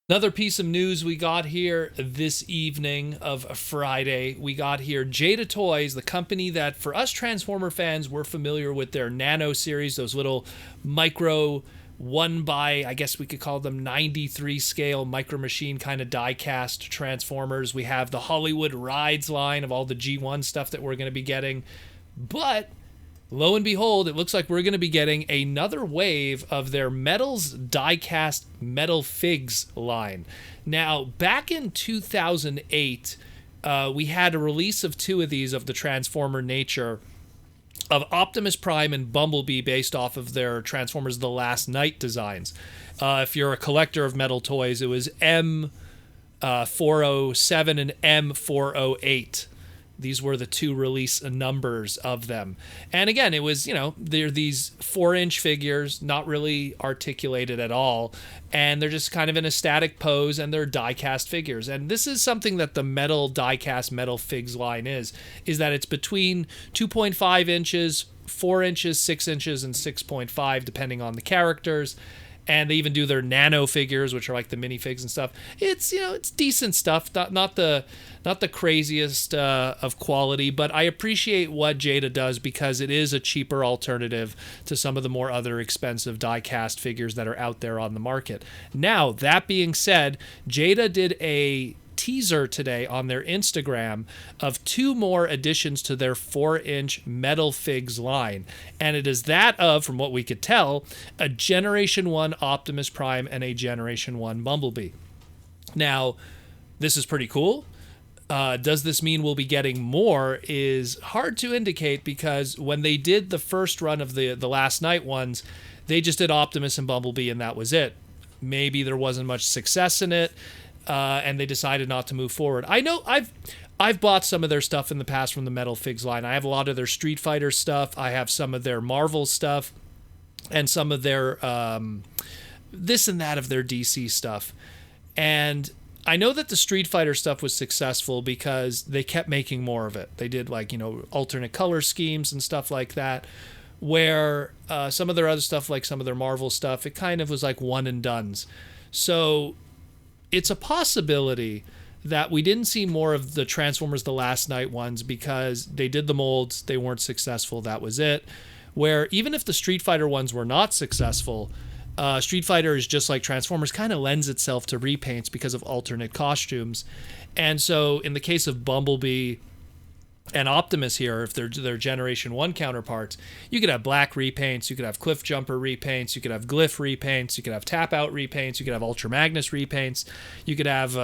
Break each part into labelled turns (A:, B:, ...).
A: Another piece of news we got here this evening of Friday. We got here Jada Toys, the company that for us Transformer fans, we're familiar with their Nano series, those little micro one by, I guess we could call them 93 scale micro machine kind of die cast Transformers. We have the Hollywood Rides line of all the G1 stuff that we're going to be getting. But lo and behold, it looks like we're going to be getting another wave of their Metals diecast Metalfigs line. Now, back in 2008, we had a release of two of these of the Transformer nature of Optimus Prime and Bumblebee based off of their Transformers The Last Night designs. If you're a collector of metal toys, it was M407 and M408. These were the two release numbers of them. And again, it was, they're these 4-inch figures, not really articulated at all. And they're just kind of in a static pose, and they're die-cast figures. And this is something that the metal die-cast metal figs line is that it's between 2.5 inches, 4 inches, 6 inches, and 6.5, depending on the characters. And they even do their nano figures, which are like the minifigs and stuff. It's it's decent stuff, not the craziest of quality, but I appreciate what Jada does because it is a cheaper alternative to some of the more other expensive die-cast figures that are out there on the market. Now, that being said, Jada did a teaser today on their Instagram of two more additions to their 4-inch Metalfigs line. And it is that of, from what we could tell, a Generation 1 Optimus Prime and a Generation 1 Bumblebee. Now, this is pretty cool. Does this mean we'll be getting more is hard to indicate because when they did the first run of the Last Night ones, they just did Optimus and Bumblebee and that was it. Maybe there wasn't much success in it. And they decided not to move forward. I know I've bought some of their stuff in the past from the Metalfigs line. I have a lot of their Street Fighter stuff. I have some of their Marvel stuff, and some of their this and that of their DC stuff. And I know that the Street Fighter stuff was successful because they kept making more of it. They did alternate color schemes and stuff like that. Where some of their other stuff, like some of their Marvel stuff, it kind of was like one and dones. So it's a possibility that we didn't see more of the Transformers The Last Night ones because they did the molds, they weren't successful, that was it. Where even if the Street Fighter ones were not successful, Street Fighter is just like Transformers, kind of lends itself to repaints because of alternate costumes. And so in the case of Bumblebee and Optimus here, if they're their Generation 1 counterparts, you could have black repaints, you could have Cliff Jumper repaints, you could have Glyph repaints, you could have Tap Out repaints, you could have Ultra Magnus repaints, you could have,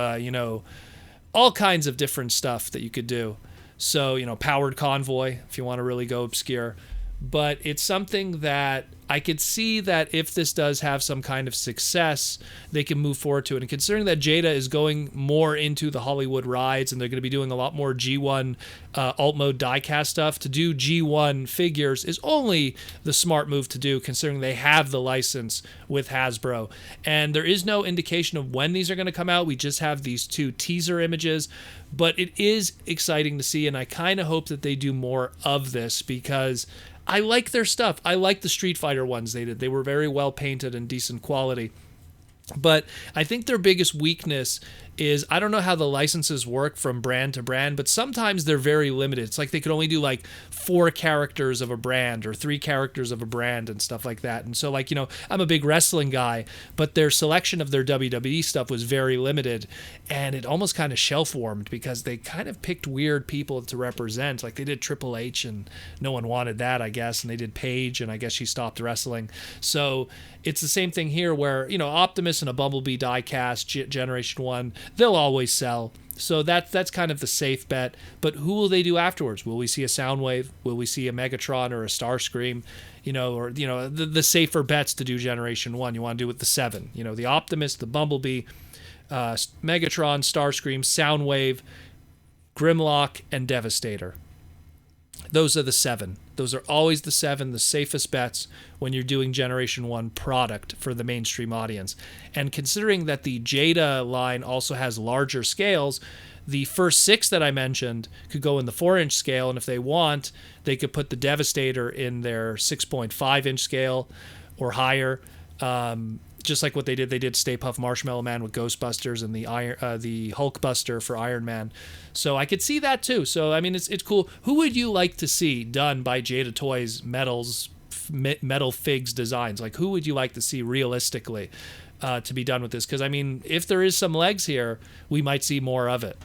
A: all kinds of different stuff that you could do. So, Powered Convoy, if you want to really go obscure. But it's something that I could see that if this does have some kind of success, they can move forward to it. And considering that Jada is going more into the Hollywood rides and they're going to be doing a lot more G1 alt mode diecast stuff, to do G1 figures is only the smart move to do, considering they have the license with Hasbro. And there is no indication of when these are going to come out. We just have these two teaser images. But it is exciting to see, and I kind of hope that they do more of this because I like their stuff. I like the Street Fighter ones they did. They were very well painted and decent quality. But I think their biggest weakness is, I don't know how the licenses work from brand to brand, but sometimes they're very limited. It's like they could only do 4 characters of a brand or 3 characters of a brand and stuff like that. And so I'm a big wrestling guy, but their selection of their WWE stuff was very limited, and it almost kind of shelf warmed because they kind of picked weird people to represent. Like they did Triple H and no one wanted that, I guess, and they did Paige and I guess she stopped wrestling. So it's the same thing here where, Optimus and a Bumblebee diecast Generation 1, they'll always sell. So that's kind of the safe bet. But who will they do afterwards? Will we see a Soundwave? Will we see a Megatron or a Starscream? The safer bets to do Generation 1. You want to do with the 7. The Optimus, the Bumblebee, Megatron, Starscream, Soundwave, Grimlock, and Devastator. Those are the 7. Those are always the 7, the safest bets when you're doing Generation 1 product for the mainstream audience. And considering that the Jada line also has larger scales, the first 6 that I mentioned could go in the 4-inch scale, and if they want, they could put the Devastator in their 6.5-inch scale or higher. just like what they did Stay Puft Marshmallow Man with Ghostbusters and the Hulkbuster for Iron Man. So I could see that too. So I mean, it's cool. Who would you like to see done by Jada Toys Metalfigs designs? Like, who would you like to see realistically to be done with this? Because I mean, if there is some legs here, we might see more of it.